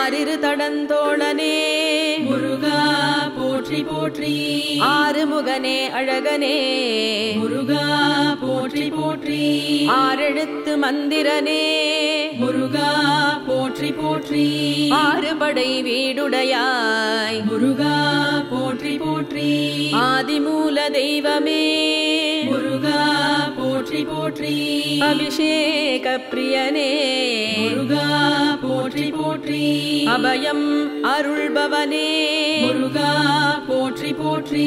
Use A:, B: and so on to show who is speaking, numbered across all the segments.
A: ஆரிரு தடந்தோளனே
B: முருகா போற்றி போற்றி
A: ஆறுமுகனே அழகனே
B: முருகா போற்றி போற்றி
A: ஆறெழுத்து மந்திரனே
B: முருகா போற்றி போற்றி
A: ஆறுபடை வீடுடையாய்
B: முருகா போற்றி போற்றி
A: ஆதிமூல தெய்வமே
B: முருகா போற்றி போற்றி
A: அபிஷேக பிரியனே
B: முருகா போற்றி போற்றி
A: அபயம் அருள்பவனே
B: முருகா போற்றி போற்றி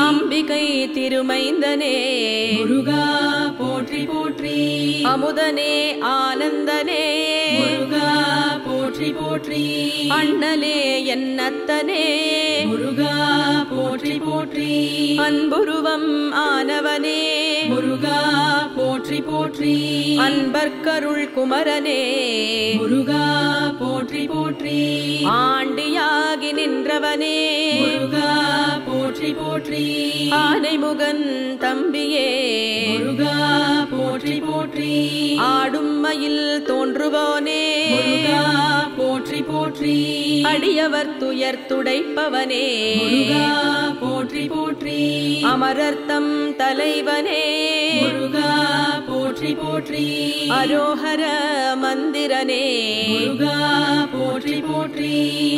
A: அம்பிகை திருமைந்தனே
B: முருகா போற்றி போற்றி
A: அமுதனே ஆனந்தனே
B: முருகா போற்றி போற்றி
A: அண்ணலே என்னத்தனே
B: முருகா போற்றி போற்றி
A: அன்புருவம் ஆனவனே
B: முருகா போற்றி போற்றி
A: அன்பர்க்கருள் குமரனே
B: முருகா போற்றி போற்றி
A: ஆண்டியாகி நின்றவனே
B: முருகா போற்றி போற்றி
A: ஆனைமுகன் தம்பியே
B: முருகா போற்றி போற்றி
A: ஆடும் மயில் தோன்றுவோனே
B: முருகா போற்றி போற்றி
A: அடியவர் துயர் துடைப்பவனே
B: முருகா போற்றி போற்றி
A: அமரர்த்தம் தலைவனே
B: முருகா போற்றி போற்றி
A: அரோஹர மந்திரனே
B: முருகா போற்றி போற்றி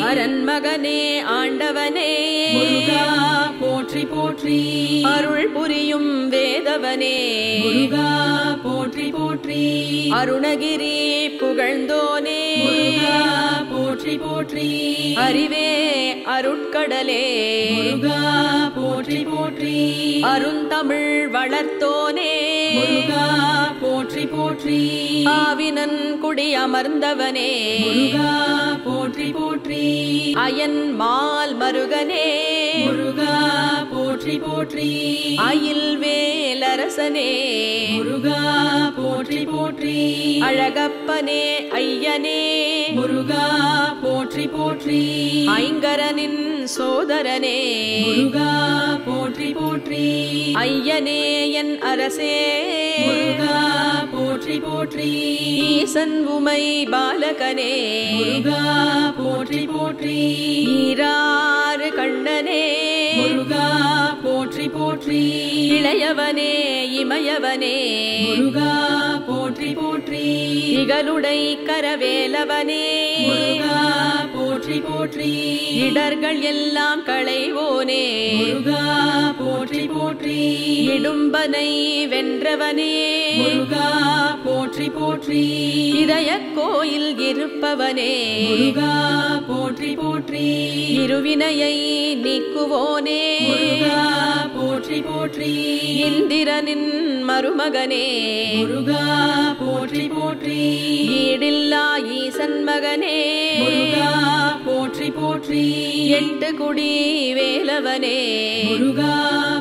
A: அரண்மகனே ஆண்டவனே
B: முருகா போற்றி போற்றி
A: அருள் புரியும் வேதவனே
B: முருகா போற்றி போற்றி
A: அருணகிரி புகழ்ந்தோனே
B: முருகா போற்றி போற்றி
A: அறிவே அருட்கடலே
B: முருகா போற்றி போற்றி
A: அருந்தமிழ் வளர்த்தோனே
B: முருகா போற்றி போற்றி
A: ஆவினன் குடி அமர்ந்தவனே
B: முருகா போற்றி போற்றி
A: அயன் மால் மருகனே
B: முருகா போற்றி போற்றி
A: அயில் வேலரசனே
B: முருகா போற்றி போற்றி
A: அழகப்பனே ஐயனே
B: முருகா போற்றி போற்றி
A: ஐங்கரனின் சோதரனே
B: முருகா போற்றி போற்றி
A: ஐயனே என் அரசே
B: முருகா போற்றி போற்றி
A: ஈசன் உமை பாலகனே
B: முருகா போற்றி போற்றி
A: ஈராறு கண்ணனே
B: முருகா போற்றி போற்றி
A: இளையவனே இமயவனே
B: முருகா போற்றி போற்றி
A: இகலுடை கரவேலவனே
B: முருகா போற்றி போற்றி
A: இடர்கள் எல்லாம் களைவோனே
B: முருகா போற்றி போற்றி
A: இடும்பனை வென்றவனே
B: முருகா போற்றி போற்றி
A: இதய கோயில் இருப்பவனே
B: முருகா போற்றி போற்றி
A: இருவினையை நீக்குவோனே
B: முருகா போற்றி போற்றி
A: இந்திரனின் மருமகனே
B: முருகா போற்றி போற்றி
A: ஈடில்லா ஈசன் மகனே
B: முருகா போற்றி போற்றி
A: எட்டு குடி வேலவனே
B: முருகா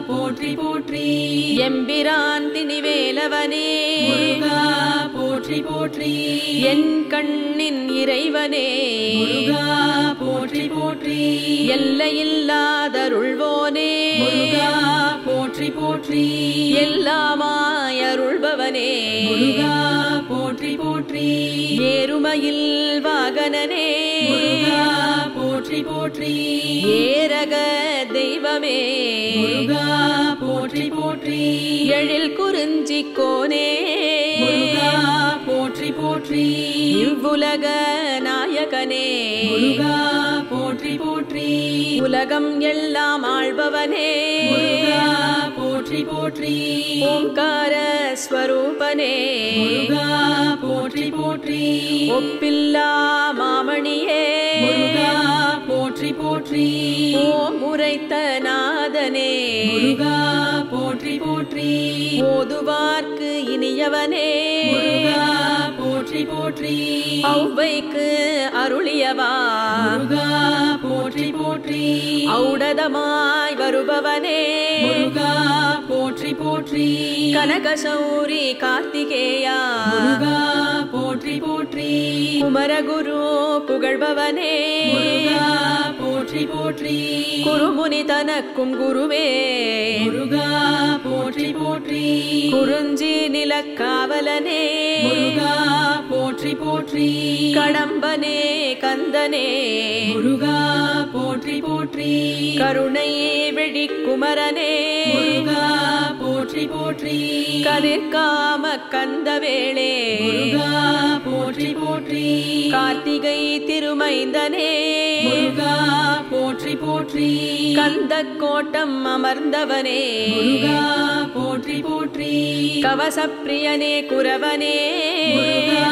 B: போற்றி போற்றி
A: எம்பிரான் திணிவேலவனே
B: முருகா போற்றி போற்றி
A: என் கண்ணின் இறைவனே
B: முருகா போற்றி போற்றி
A: எல்லையில்லாதருள்வோனே
B: முருகா போற்றி போற்றி
A: எல்லாமாய் அருள்பவனே
B: முருகா போற்றி போற்றி
A: ஏறுமையில் வாகனனே
B: முருகா போற்றி போற்றி
A: ஏரக தெய்வமே
B: முருகா போற்றி போற்றி
A: எழில் குறிஞ்சி கோனே
B: முருகா போற்றி போற்றி
A: இவ்வுலக நாயகனே
B: முருகா போற்றி போற்றி
A: உலகம் எல்லாம் ஆள்பவனே
B: முருகா போற்றி போற்றி
A: ஓம்கார ஸ்வரூபனே
B: முருகா போற்றி போற்றி
A: ஒப்பில்லா மாமணியே
B: முருகா போற்றி போற்றி
A: ஓம் உரைத்த நாதனே
B: முருகா போற்றி போற்றி
A: ஓதுவார்க்கு இனியவனே
B: முருகா போற்றி போற்றி
A: ஔவைக்கு அருளியவா
B: முருகா போற்றி போற்றி
A: ஔடதமாய் வருபவனே
B: முருகா போற்றி போற்றி
A: கனகசௌரி கார்த்திகேயா
B: முருகா போற்றி போற்றி
A: குமரகுரு புகழ்பவனே
B: முருகா போற்றி போற்றி போற்றி
A: குருமுனி தனக்கும் குருவே
B: முருகா போற்றி போற்றி
A: குறிஞ்சி நிலக்காவலனே
B: முருகா போற்றி போற்றி
A: கடம்பனே கந்தனே
B: முருகா போற்றி போற்றி
A: கருணையே வெடிக்குமரனே
B: முருகா போற்றி போற்றி
A: கதிர்காம கந்தவேளே
B: முருகா போற்றி போற்றி
A: கார்த்திகை திருமைந்தனே
B: முருகா போற்றி போற்றி
A: கந்த கோட்டம் அமர்ந்தவனே
B: முருகா போற்றி போற்றி
A: கவசப்பிரியனே குரவனே
B: முருகா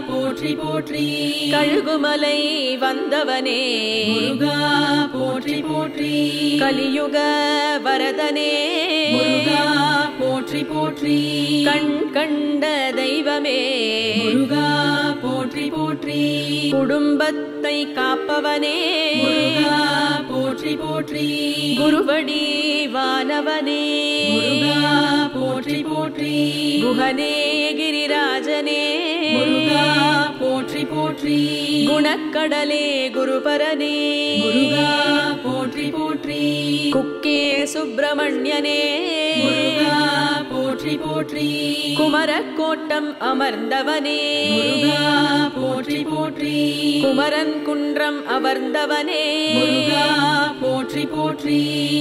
B: போற்றி போற்றி
A: கழுகுமலை வந்தவனே
B: முருகா போற்றி போற்றி
A: கலியுக வரதனே
B: முருகா போற்றி போற்றி
A: கண் கண்ட தெய்வமே
B: முருகா போற்றி போற்றி
A: குடும்பத்தை காப்பவனே
B: முருகா போற்றி போற்றி
A: குருவடி வானவனே
B: முருகா போற்றி போற்றி
A: குஹனே கிரிராஜனே
B: முருகா போற்றி போற்றி
A: குணக்கடலே குருபரனே
B: முருகா போற்றி போற்றி
A: குக்கே சுப்பிரமணியனே
B: முருகா போற்றி போற்றி
A: குமரக்கோட்டம் அமர்ந்தவனே
B: முருகா போற்றி போற்றி
A: குமரன் குன்றம் அமர்ந்தவனே
B: முருகா போற்றி போற்றி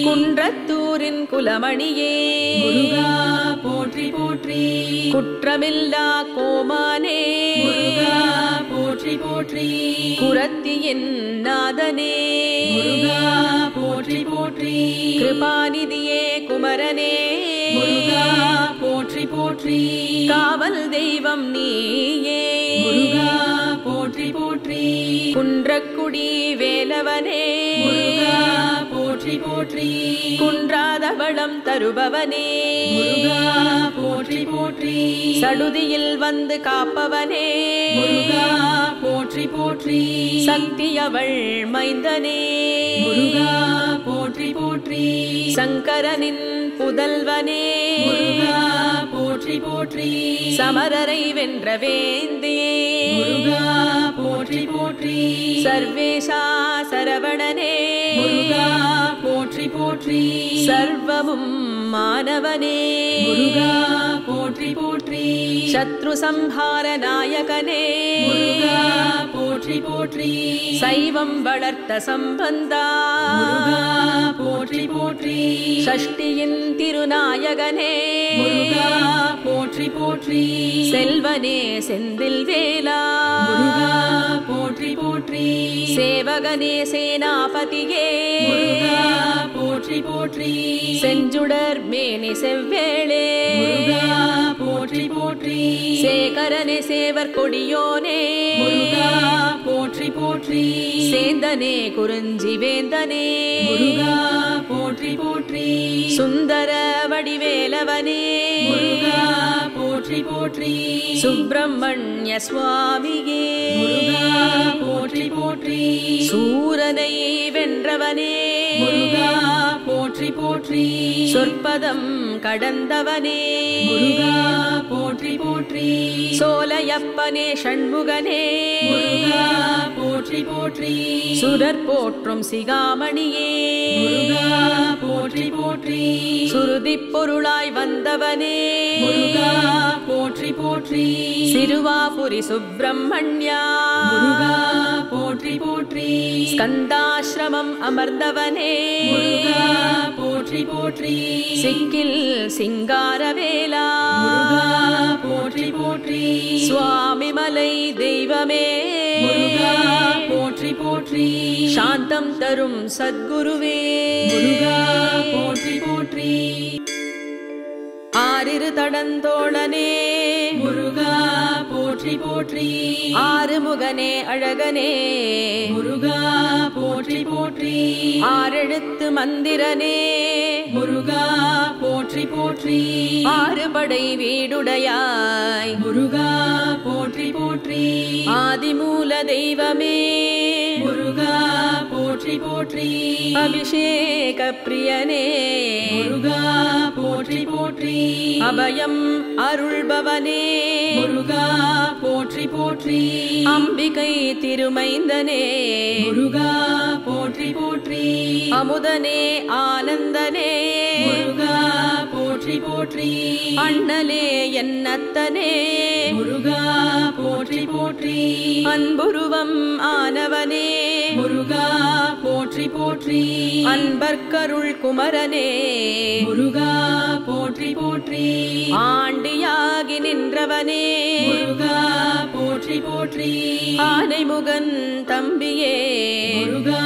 A: குன்றத்தூரின் குலமணியே
B: முருகா போற்றி போற்றி
A: குற்றமில்லா கோமானே
B: முருகா போற்றி போற்றி
A: குரத்தியின் நாதனே
B: முருகா போற்றி போற்றி
A: கிருபாநிதியே குமரனே
B: முருகா போற்றி போற்றி
A: காவல் தெய்வம் நீயே
B: முருகா போற்றி போற்றி
A: குன்றக்குடி வேலவனே
B: முருகா போற்றி போற்றி
A: குன்றாத வளம் தருபவனே
B: முருகா போற்றி போற்றி
A: சடுதியில் வந்து காப்பவனே
B: முருகா போற்றி போற்றி
A: சக்தியவள் மைந்தனே
B: முருகா போற்றி போற்றி
A: சங்கரனின் புதல்வனே
B: முருகா போற்றி போற்றி
A: சமரரை வென்ற வேந்தே
B: முருகா போற்றி போற்றி
A: சர்வேஷா சரவணனே
B: முருகா போற்றி போற்றி
A: சர்வமும் மானவனே
B: முருகா போற்றி போற்றி
A: சத்ரு சம்ஹார நாயகனே
B: முருகா போற்றி போற்றி
A: சைவம் வளர்த்த சம்பந்தா
B: முருகா போற்றி போற்றி
A: ஷஷ்டியின் திருநாயகனே
B: முருகா போற்றி போற்றி
A: செல்வனே செந்தில் வேலா
B: முருகா போற்றி போற்றி
A: சேவகனே சேனாபதியே
B: முருகா போற்றி போற்றி
A: செஞ்சுடர் மேனி செவ்வேளே
B: முருகா போற்றி போற்றி
A: சேகரனே சேவர் கொடியோனே
B: முருகா போற்றி போற்றி
A: சேந்தனே குறிஞ்சி வேந்தனே
B: முருகா போற்றி போற்றி
A: சுந்தர வடிவேலவனே
B: முருகா போற்றி போற்றி
A: சுப்பிரமணிய சுவாமியே
B: முருகா போற்றி போற்றி
A: சூரனை வென்றவனே
B: முருகா போற்றி போற்றி
A: சொற்பதம் கடந்தவனே
B: முருகா போற்றி போற்றி
A: சோலையப்பனே ஷண்முகனே
B: முருகா போற்றி போற்றி
A: சுரர் போற்றும் சிகாமணியே
B: முருகா போற்றி போற்றி
A: சுருதி பொருளாய் வந்தவனே
B: முருகா போற்றி போற்றி
A: சிறுவாபுரி சுப்பிரமணியா
B: முருகா போற்றி போற்றி
A: ஸ்கந்தாசிரமம் அமர்ந்தவனே
B: முருகா போற்றி போற்றி
A: சிக்கில் சிங்காரவேலா
B: முருகா போற்றி போற்றி
A: சுவாமிமலை தெய்வமே
B: முருகா போற்றி போற்றி
A: சாந்தம் தரும் சத்குருவே
B: முருகா போற்றி போற்றி
A: ஆறிரு தடந்தோழனே
B: முருகா போற்றி போற்றி
A: ஆறுமுகனே அழகனே
B: முருகா போற்றி போற்றி
A: ஆறெழுத்து மந்திரனே
B: முருகா போற்றி போற்றி
A: ஆறுபடை வீடுடையாய்
B: முருகா போற்றி போற்றி
A: ஆதிமூல தெய்வமே
B: முருகா போற்றி போற்றி போற்றி
A: அபிஷேக பிரியனே
B: முருகா போற்றி போற்றி
A: அபயம் அருள்பவனே
B: முருகா போற்றி போற்றி
A: அம்பிகை திருமைந்தனே
B: முருகா போற்றி போற்றி
A: அமுதனே ஆனந்தனே
B: முருகா போற்றி போற்றி
A: அண்ணலே என்னத்தனே
B: முருகா போற்றி போற்றி
A: அன்புருவம் ஆனவனே
B: முருகா போற்றி போற்றி
A: அன்பர்க்கருள் குமரனே
B: முருகா போற்றி போற்றி
A: ஆண்டியாகி நின்றவனே
B: முருகா போற்றி போற்றி
A: ஆனைமுகன் தம்பியே
B: முருகா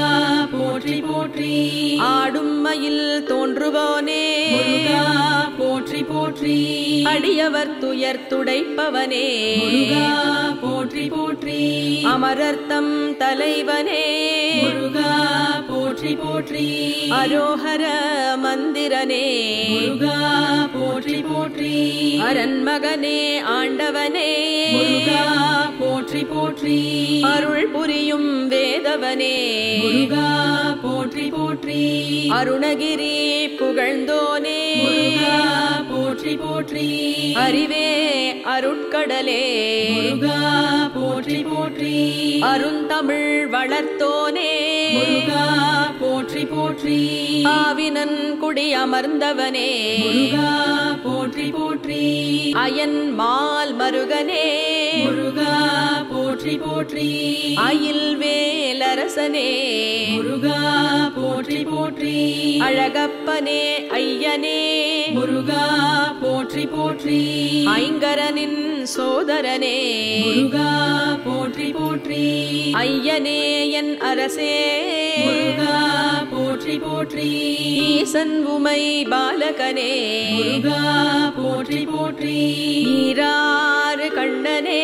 B: போற்றி போற்றி
A: ஆடும் மயில் தோன்றுவோனே
B: முருகா போற்றி போற்றி
A: அடியவர் துயர் துடைப்பவனே
B: முருகா போற்றி போற்றி
A: அமரர்த்தம் தலைவனே
B: முருகா போற்றி போற்றி
A: அரோஹர மந்திரனே
B: முருகா போற்றி போற்றி
A: அரண்மகனே ஆண்டவனே
B: முருகா போற்றி போற்றி
A: அருள் புரியும் வேதவனே
B: முருகா போற்றி போற்றி
A: அருணகிரி புகழ்ந்தோனே
B: முருகா போற்றி போற்றி
A: அறிவே அருட்கடலே
B: முருகா போற்றி போற்றி
A: அருந்தமிழ் வளர்த்தோனே
B: முருகா போற்றி போற்றி
A: ஆவினன் குடி அமர்ந்தவனே
B: முருகா போற்றி போற்றி
A: அயன் மால் மருகனே
B: முருகா போற்றி போற்றி
A: அயில் வேலரசனே
B: முருகா போற்றி போற்றி
A: அழகப்பனே ஐயனே
B: முருகா போற்றி போற்றி
A: ஐங்கரனின் சோதரனே
B: முருகா போற்றி போற்றி
A: ஐயனே என் அரசே
B: முருகா போற்றி போற்றி
A: ஈசன் உமை பாலகனே
B: முருகா போற்றி போற்றி
A: ஈராறு கண்ணனே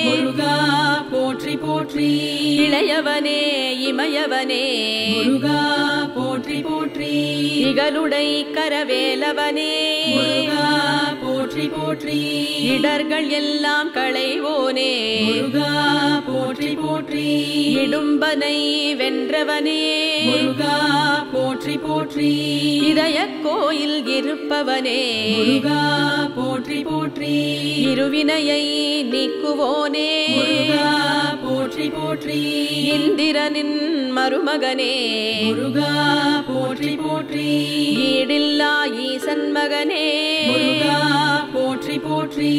B: முருகா போற்றி போற்றி
A: இளையவனே இமயவனே
B: முருகா போற்றி போற்றி
A: இகலுடை கரவேலவனே
B: முருகா போற்றி போற்றி
A: இடர்கள் எல்லாம் களைவோனே
B: முருகா போற்றி போற்றி
A: இடும்பனை வென்றவனே
B: முருகா போற்றி போற்றி
A: இதய கோயில் இருப்பவனே
B: முருகா போற்றி போற்றி
A: இருவினையை நீக்குவோனே
B: முருகா போற்றி போற்றி
A: இந்திரனின் மருமகனே
B: முருகா போற்றி போற்றி
A: ஈடில்லா ஈசன் மகனே
B: முருகா போற்றி போற்றி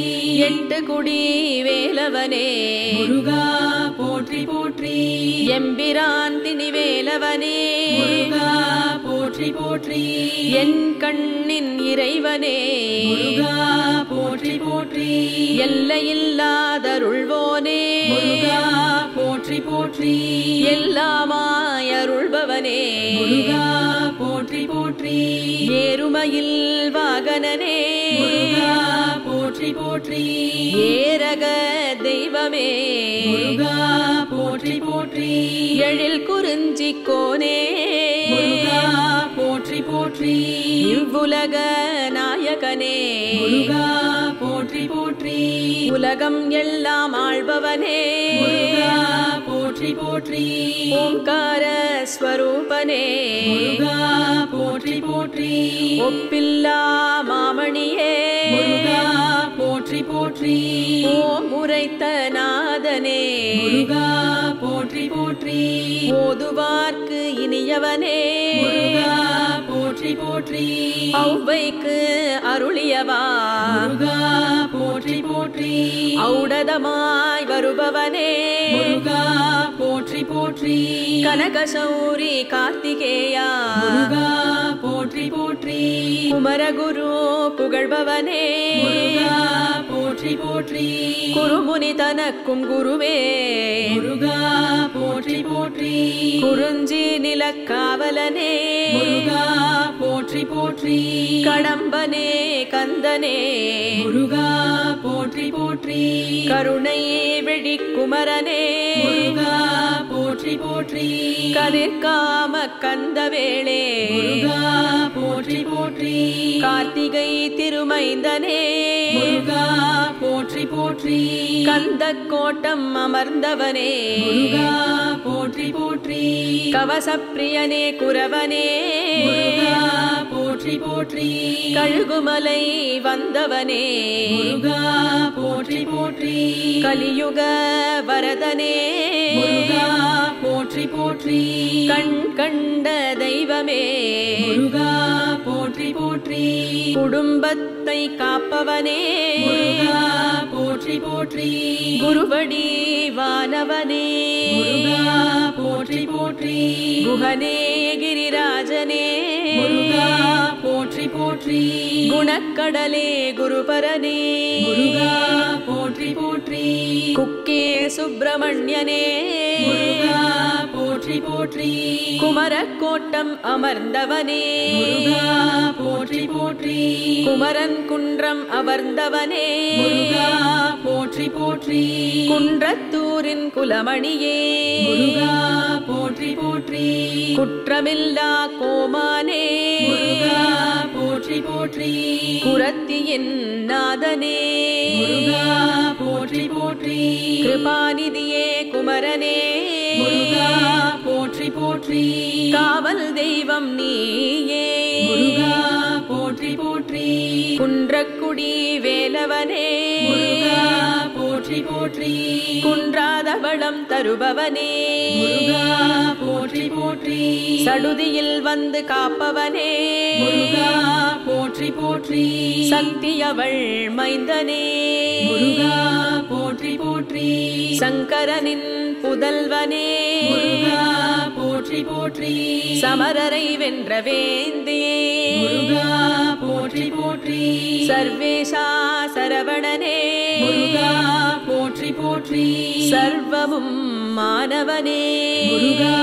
A: எட்டு குடி வேலவனே
B: முருகா போற்றி போற்றி
A: எம்பிரான் திணிவேலவனே
B: முருகா போற்றி போற்றி
A: என் கண்ணின் இறைவனே
B: முருகா போற்றி போற்றி
A: எல்லையில்லாதருள்வோனே
B: முருகா போற்றி போற்றி
A: எல்லாமாய் அருள்பவனே
B: முருகா போற்றி போற்றி
A: ஏறுமையில் வாகனனே
B: முருகா போற்றி போற்றி
A: ஏரக தெய்வமே
B: முருகா போற்றி போற்றி
A: எழில் குறிஞ்சி கோனே
B: முருகா போற்றி போற்றி
A: இவ்வுலக நாயகனே
B: முருகா போற்றி போற்றி
A: உலகம் எல்லாம் ஆள்பவனே
B: முருகா போற்றி போற்றி
A: ஓம்கார ஸ்வரூபனே
B: முருகா போற்றி போற்றி
A: ஒப்பில்லா மாமணியே
B: முருகா போற்றி போற்றி
A: ஓம் உரைத்த நாதனே
B: முருகா போற்றி போற்றி
A: ஓதுவார்க்கு இனியவனே
B: முருகா போற்றி போற்றி
A: ஔவைக்கு அருளியவா
B: முருகா போற்றி போற்றி
A: ஔடதமாய் வருபவனே
B: முருகா போற்றி போற்றி
A: கனகசௌரி கார்த்திகேயா
B: முருகா போற்றி போற்றி
A: குமரகுரு புகழ்பவனே
B: முருகா போற்றி போற்றி
A: குருமுனி தனக்கும் குருவே
B: முருகா போற்றி போற்றி
A: குறிஞ்சி நிலக்காவலனே
B: முருகா போற்றி போற்றி
A: கடம்பனே கந்தனே
B: முருகா போற்றி போற்றி
A: கருணை வெடிக்குமரனே
B: முருகா போற்றி போற்றி
A: கதிர்காம கந்தவேளே
B: முருகா போற்றி போற்றி போற்றி
A: கார்த்திகை திருமைந்தனே
B: முருகா போற்றி போற்றி
A: கந்தக் கோட்டம் அமர்ந்தவனே
B: முருகா போற்றி போற்றி
A: கவசப்பிரியனே குரவனே
B: முருகா போற்றி போற்றி
A: கழுகுமலை வந்தவனே
B: முருகா போற்றி போற்றி
A: கலியுக வரதனே
B: முருகா போற்றி போற்றி
A: கண் கண்ட தெய்வமே
B: முருகா போற்றி போற்றி
A: குடும்பத்தை காப்பவனே
B: முருகா போற்றி போற்றி
A: குருவடி வானவனே
B: முருகா போற்றி போற்றி
A: குஹனே கிரிராஜனே
B: முருகா போற்றி போற்றி
A: குணக்கடலே குருபரனே
B: முருகா போற்றி போற்றி
A: குக்கே சுப்பிரமணியனே
B: முருகா போற்றி போற்றி
A: குமரக்கோட்டம் அமர்ந்தவனே
B: முருகா போற்றி போற்றி
A: குமரன் குன்றம் அமர்ந்தவனே
B: முருகா போற்றி போற்றி
A: குன்றத்தூரின் குலமணியே
B: முருகா போற்றி போற்றி
A: குற்றமில்லா கோமானே
B: முருகா போற்றி போற்றி
A: குரத்தியின் நாதனே
B: முருகா போற்றி போற்றி
A: கிருபாநிதியே குமரனே
B: முருகா போற்றி போற்றி
A: காவல் தெய்வம் நீயே
B: முருகா போற்றி போற்றி
A: குன்றக்குடி வேலவனே
B: முருகா போற்றி போற்றி
A: குன்றாத வளம் தருபவனே
B: முருகா போற்றி போற்றி
A: சடுதியில் வந்து காப்பவனே
B: முருகா போற்றி போற்றி
A: சக்தியவள் மைந்தனே
B: முருகா போற்றி போற்றி
A: சங்கரனின் புதல்வனே
B: முருகா போற்றி போற்றி
A: சமரரை வென்ற வேந்தே
B: முருகா போற்றி போற்றி
A: சர்வேஷா சரவணனே
B: முருகா போற்றி போற்றி
A: சர்வமும் மானவனே
B: முருகா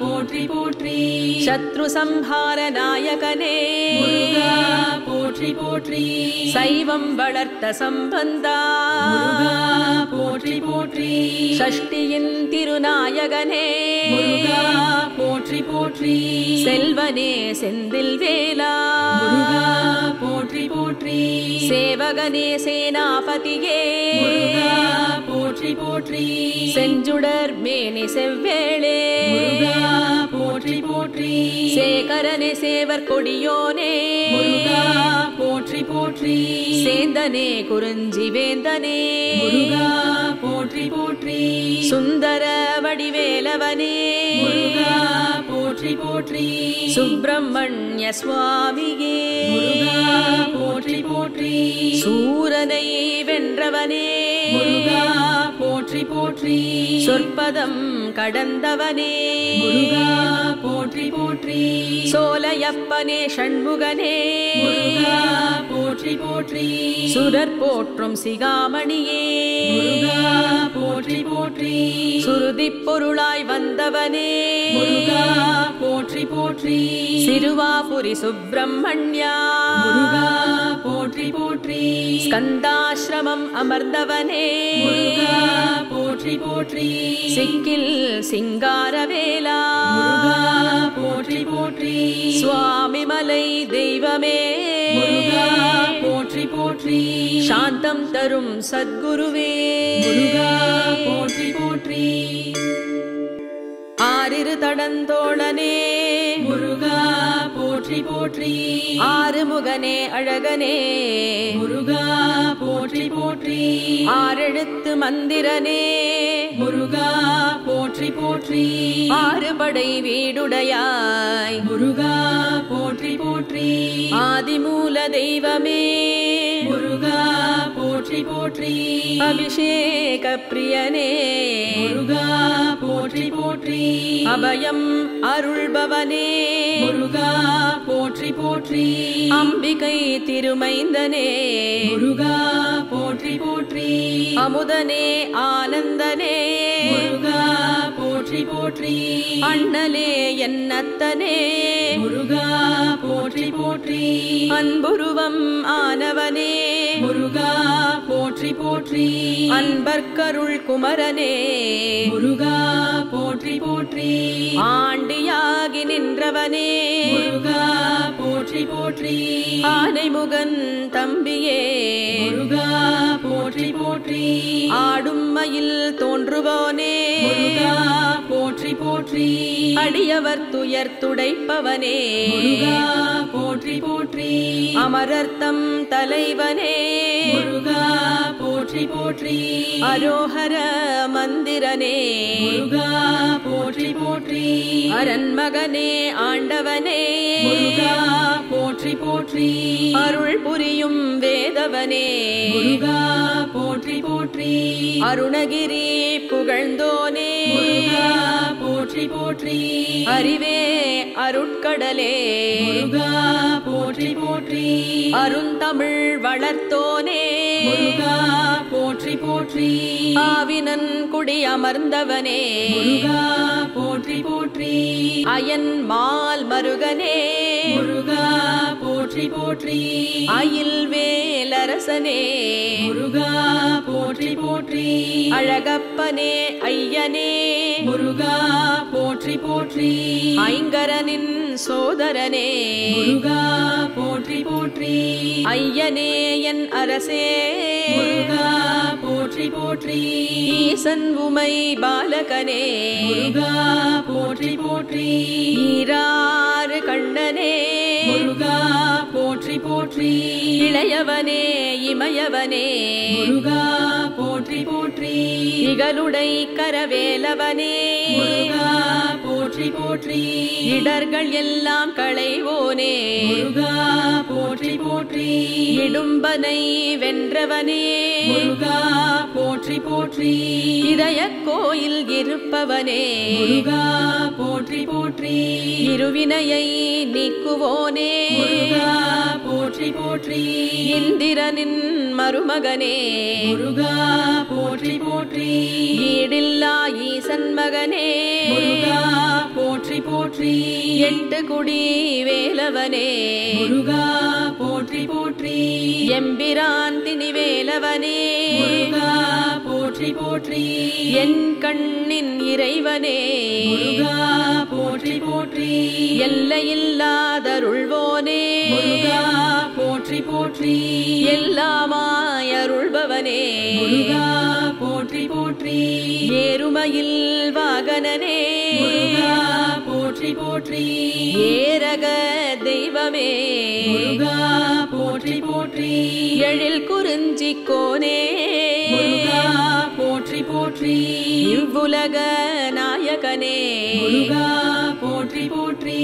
B: போற்றி போற்றி
A: சத்ரு சம்ஹார நாயகனே
B: முருகா போற்றி போற்றி
A: சைவம் வளர்த்த சம்பந்தா
B: முருகா போற்றி போற்றி
A: ஷஷ்டியின் திருநாயகனே
B: முருகா போற்றி போற்றி
A: செல்வனே செந்தில் வேலா
B: முருகா போற்றி போற்றி
A: சேவகனே சேனாபதியே
B: முருகா போற்றி போற்றி
A: செஞ்சுடர் மேனி செவ்வேளே
B: முருகா போற்றி போற்றி
A: சேகரனே சேவர் கொடியோனே
B: முருகா போற்றி போற்றி
A: சேந்தனே குறிஞ்சி வேந்தனே
B: முருகா போற்றி போற்றி
A: சுந்தர வடிவேலவனே
B: முருகா போற்றி போற்றி
A: சுப்பிரமணிய சுவாமியே
B: முருகா போற்றி போற்றி
A: சூரனை வென்றவனே
B: முருகா போற்றி போற்றி
A: சொற்பதம் கடந்தவனே
B: முருகா போற்றி போற்றி
A: சோலையப்பனே ஷண்முகனே
B: முருகா போற்றி போற்றி
A: சுரர் போற்றும் சிகாமணியே
B: முருகா போற்றி போற்றி
A: சுருதி பொருளாய் வந்தவனே
B: முருகா போற்றி போற்றி
A: சிறுவாபுரி சுப்பிரமணியா
B: முருகா போற்றி போற்றி
A: ஸ்கந்தாசிரமம் அமர்ந்தவனே
B: முருகா போற்றி போற்றி
A: சிக்கில் சிங்காரவேலா
B: முருகா போற்றி போற்றி
A: சுவாமிமலை தெய்வமே
B: முருகா போற்றி போற்றி
A: சாந்தம் தரும் சத்குருவே
B: முருகா போற்றி போற்றி
A: ஆறிரு தடந்தோழனே
B: முருகா போற்றி போற்றி
A: ஆறுமுகனே அழகனே
B: முருகா போற்றி போற்றி
A: ஆறெழுத்து மந்திரனே
B: முருகா போற்றி போற்றி
A: ஆறுபடை வீடுடையாய்
B: முருகா போற்றி போற்றி
A: ஆதிமூல தெய்வமே
B: முருகா போற்றி போற்றி
A: அபிஷேக பிரியனே
B: முருகா போற்றி போற்றி
A: அபயம் அருள்பவனே
B: முருகா போற்றி போற்றி
A: அம்பிகை திருமைந்தனே
B: முருகா போற்றி போற்றி
A: அமுதனே ஆனந்தனே
B: முருகா போற்றி போற்றி
A: அண்ணலே என்னத்தனே
B: முருகா போற்றி போற்றி
A: அன்புருவம் ஆனவனே
B: முருகா போற்றி போற்றி
A: அன்பர்க்கருள் குமரனே
B: முருகா போற்றி போற்றி
A: ஆண்டியாகி நின்றவனே
B: முருகா போற்றி போற்றி போற்றி
A: ஆனைமுகன் தம்பியே
B: முருகா போற்றி போற்றி
A: ஆடும் மயில் தோன்றுவோனே
B: முருகா போற்றி போற்றி
A: அடியவர் துயர் துடைப்பவனே
B: முருகா போற்றி போற்றி
A: அமரர்த்தம் தலைவனே
B: முருகா போற்றி போற்றி
A: அரோஹர மந்திரனே
B: முருகா போற்றி போற்றி
A: அரண்மகனே ஆண்டவனே
B: முருகா போற்றி போற்றி
A: அருள் புரியும் வேதவனே
B: முருகா போற்றி போற்றி
A: அருணகிரி புகழ்ந்தோனே
B: முருகா போற்றி போற்றி
A: அறிவே அருட்கடலே
B: முருகா போற்றி போற்றி
A: அருந்தமிழ் வளர்த்தோனே
B: முருகா போற்றி போற்றி
A: ஆவினன் குடி அமர்ந்தவனே
B: முருகா போற்றி போற்றி
A: அயன் மால் மருகனே
B: முருகா போற்றி போற்றி
A: அயில் வேலரசனே
B: முருகா போற்றி போற்றி
A: அழகப்பனே ஐயனே
B: முருகா போற்றி போற்றி
A: ஐங்கரனின் சோதரனே
B: முருகா போற்றி போற்றி
A: ஐயனே என் அரசே
B: முருகா போற்றி போற்றி
A: ஈசன் உமை பாலகனே
B: முருகா போற்றி போற்றி
A: ஈராறு கண்ணனே
B: முருகா போற்றி போற்றி
A: இளையவனே இமயவனே
B: முருகா போற்றி போற்றி
A: இகலுடை கரவேலவனே
B: முருகா போற்றி போற்றி
A: இடர்கள் எல்லாம் களைவோனே
B: முருகா போற்றி போற்றி
A: இடும்பனை வென்றவனே
B: முருகா போற்றி போற்றி
A: இதய கோயில் இருப்பவனே
B: முருகா போற்றி போற்றி
A: இருவினையை நீக்குவோனே
B: முருகா போற்றி போற்றி
A: இந்திரனின் மருமகனே
B: முருகா போற்றி போற்றி
A: ஈடில்லா ஈசன் மகனே
B: முருகா போற்றி போற்றி
A: எட்டு குடி வேலவனே
B: முருகா போற்றி போற்றி
A: எம்பிரான் திணிவேலவனே
B: முருகா போற்றி போற்றி
A: என் கண்ணின் இறைவனே
B: முருகா போற்றி போற்றி
A: எல்லையில்லாதருள்வோனே
B: முருகா போற்றி போற்றி
A: எல்லாமாய் அருள்பவனே
B: முருகா போற்றி போற்றி
A: ஏறுமையில் வாகனனே
B: முருகா போற்றி போற்றி
A: ஏரக தெய்வமே
B: முருகா போற்றி போற்றி
A: எழில் குறிஞ்சிக்கோனே
B: முருகா போற்றி போற்றி
A: இவ்வுலக நாயகனே
B: முருகா போற்றி போற்றி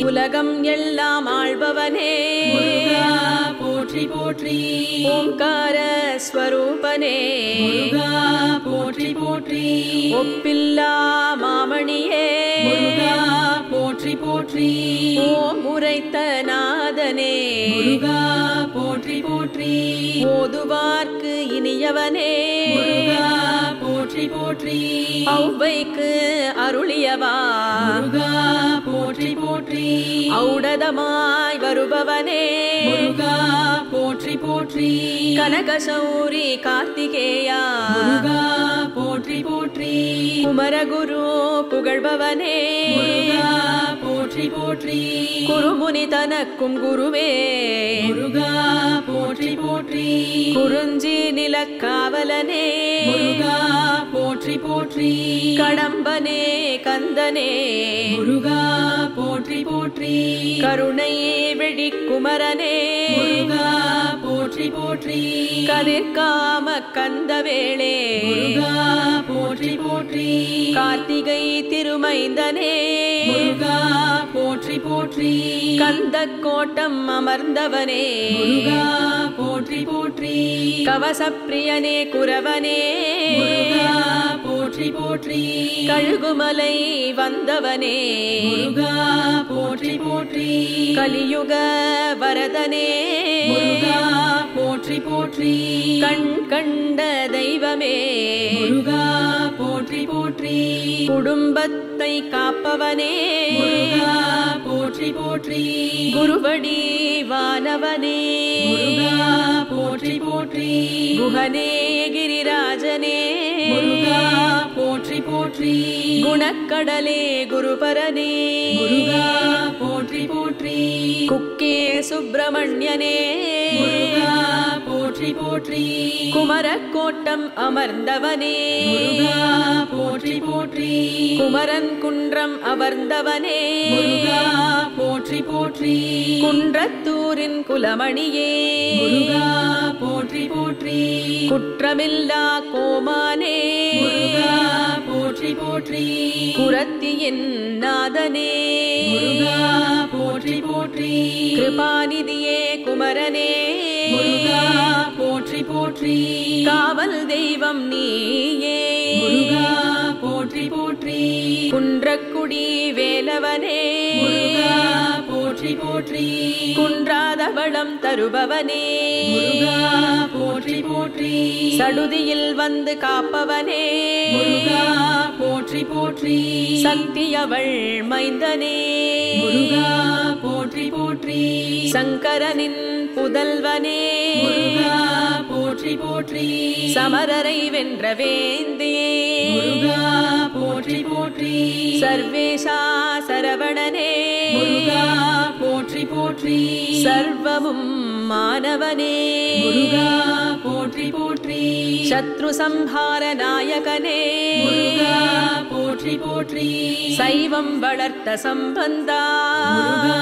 A: உலகம் எல்லாம் ஆள்பவனே
B: முருகா போற்றி போற்றி
A: ஓங்கார ஸ்வரூபனே
B: முருகா போற்றி போற்றி
A: ஒப்பில்லா மாமணியே
B: முருகா போற்றி போற்றி
A: ஓம் உரைத்த நாதனே
B: முருகா போற்றி போற்றி
A: ஓதுவார்க்கு இனியவனே
B: முருகா போற்றி போற்றி
A: ஔவைக்கு அருளியவா
B: முருகா போற்றி போற்றி
A: ஔடதமாய் வருபவனே
B: முருகா போற்றி போற்றி
A: கனகசௌரி கார்த்திகேயா
B: முருகா போற்றி போற்றி
A: குமரகுரு புகழ்பவனே
B: முருகா போற்றி போற்றி
A: குருமுனி தனக்கும் குருவே
B: முருகா போற்றி போற்றி
A: குறிஞ்சி நிலக்காவலனே
B: முருகா போற்றி போற்றி
A: கடம்பனே கந்தனே
B: முருகா போற்றி போற்றி
A: கருணை வெடிக்குமரனே
B: முருகா போற்றி போற்றி
A: கதிர்காம கந்தவேளே
B: முருகா போற்றி போற்றி
A: கார்த்திகை திருமைந்தனே
B: முருகா போற்றி போற்றி
A: கந்த கோட்டம் அமர்ந்தவனே
B: முருகா போற்றி போற்றி
A: கவசப்பிரியனே குரவனே
B: முருகா போற்றி போற்றி
A: கழுகுமலை வந்தவனே
B: முருகா போற்றி போற்றி
A: கலியுக வரதனே
B: முருகா போற்றி போற்றி
A: கண் கண்ட தெய்வமே
B: முருகா போற்றி போற்றி
A: குடும்பத்தை காப்பவனே
B: முருகா போற்றி போற்றி
A: குருவடி வானவனே
B: முருகா போற்றி போற்றி
A: குஹனே கிரிராஜனே
B: முருகா போற்றி போற்றி
A: குணக்கடலே குருபரனே
B: முருகா போற்றி போற்றி
A: குக்கே சுப்பிரமணியனே
B: முருகா போற்றி போற்றி
A: குமரக்கோட்டம் அமர்ந்தவனே
B: முருகா போற்றி போற்றி
A: குமரன் குன்றம் அமர்ந்தவனே
B: முருகா போற்றி போற்றி
A: குன்றத்தூரின் குலமணியே
B: முருகா போற்றி போற்றி
A: குற்றமில்லா கோமானே
B: முருகா போற்றி போற்றி
A: குரத்தியின் நாதனே
B: முருகா போற்றி போற்றி
A: கிருபாநிதியே குமரனே
B: முருகா போற்றி போற்றி
A: காவல் தெய்வம் நீயே
B: முருகா போற்றி போற்றி
A: குன்றக்குடி வேலவனே
B: முருகா போற்றி போற்றி
A: குன்றாத வளம் தருபவனே
B: முருகா போற்றி போற்றி
A: சடுதியில் வந்து காப்பவனே
B: முருகா போற்றி போற்றி
A: சக்தியவள் மைந்தனே
B: முருகா போற்றி போற்றி
A: சங்கரனின் புதல்வனே
B: முருகா போற்றி போற்றி
A: சமரரை வென்ற வேந்தே
B: முருகா போற்றி போற்றி
A: சர்வேஷா சரவணனே
B: முருகா போற்றி போற்றி
A: சர்வமும் மானவனே
B: முருகா போற்றி போற்றி
A: சத்ரு சம்ஹார நாயகனே
B: முருகா போற்றி போற்றி
A: சைவம் வளர்த்த சம்பந்தா
B: முருகா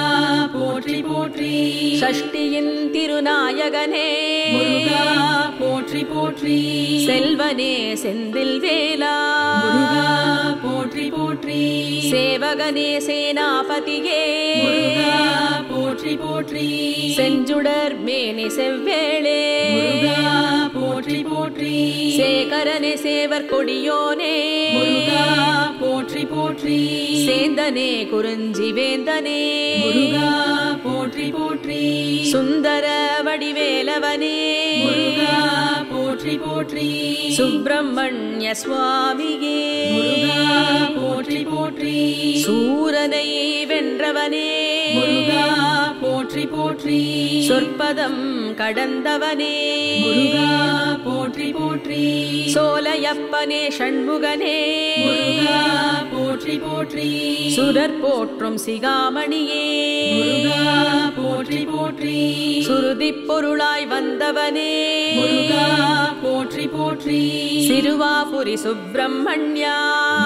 B: போற்றி போற்றி
A: ஷஷ்டியின் திருநாயகனே
B: முருகா போற்றி போற்றி
A: செல்வனே செந்தில் வேலா
B: முருகா போற்றி போற்றி
A: சேவகனே சேனாபதியே
B: முருகா போற்றி போற்றி
A: செஞ்சுடர் மேனி செவ்வேளே
B: முருகா போற்றி போற்றி
A: சேகரனே சேவர் கொடியோனே
B: முருகா போற்றி போற்றி
A: சேந்தனே குறிஞ்சி வேந்தனே
B: முருகா போற்றி போற்றி
A: சுந்தர வடிவேலவனே
B: முருகா போற்றி போற்றி
A: சுப்பிரமணிய சுவாமியே
B: முருகா போற்றி போற்றி
A: சூரனை வென்றவனே
B: முருகா போற்றி போற்றி
A: சொற்பதம் கடந்தவனே
B: முருகா போற்றி போற்றி
A: சோலையப்பனே ஷண்முகனே
B: முருகா போற்றி போற்றி
A: சுரர் போற்றும் சிகாமணியே
B: முருகா போற்றி போற்றி
A: சுருதி பொருளாய் வந்தவனே
B: முருகா போற்றி போற்றி
A: சிறுவாபுரி சுப்பிரமணியா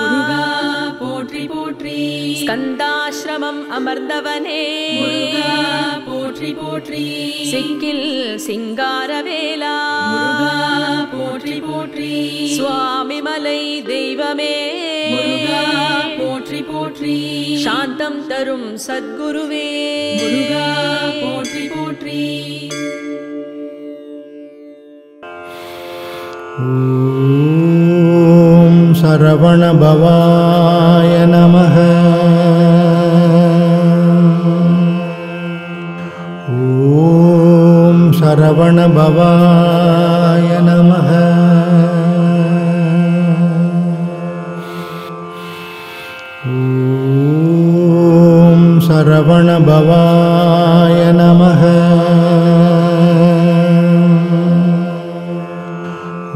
B: முருகா போற்றி போற்றி
A: ஸ்கந்தாசிரமம் அமர்ந்தவனே
B: முருகா போற்றி போற்றி
A: சிக்கில் சிங்காரவேலா
B: முருகா போற்றி போற்றி
A: சுவாமிமலை தெய்வமே
B: முருகா போற்றி போற்றி
A: சாந்தம் தரும் சத்குருவே
B: முருகா போற்றி போற்றி
C: ஓம் சரவண பவாய நமः. ஓம் சரவண பவாய நமः. ஓம் சரவண பவாய நமः.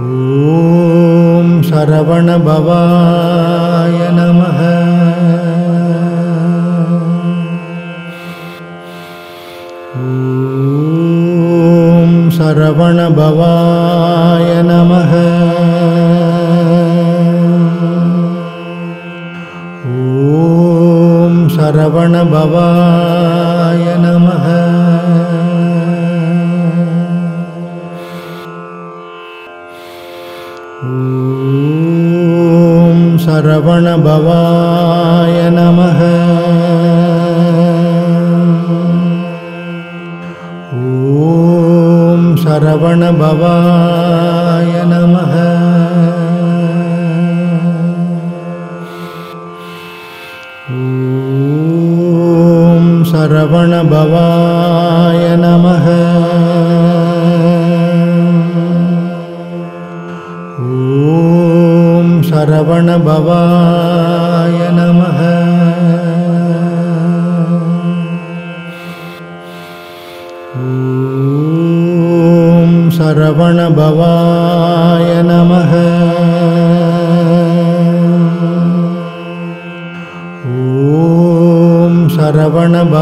C: ஓம் சரவண பவாய நமः. ஓம் சரவண பவாய நமः. ஓம் சரவண பவாய நமः. ஓம் சரவண பவாய நமः. ஓம் சரவண பவாய நமः. ஓம் சரவண பவாய நமः. ஓம் சரவண பவாய நமः. ஓம் சரவண பவாய நமः. ஓம் சரவண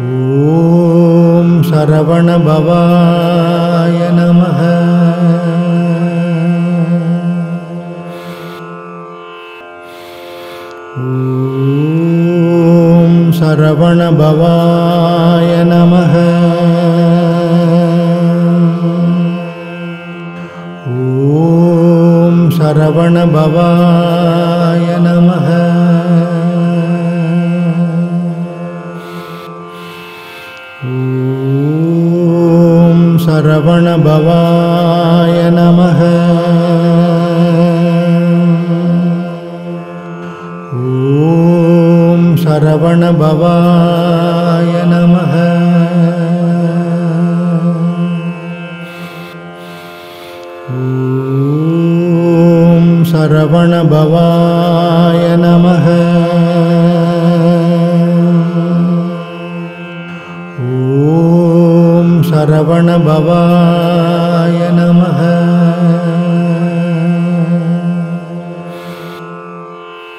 C: ஓம் சரவணபவாய நமः. ஓம் சரவணபவாய நமः. ஓம் சரவணபவாய நமः. ஓம் சரவணபவாய நமः. ஓம் சரவணபவாய நமः. ஓம் சரவணபவாய நமः. ஓம் சரவணபவாய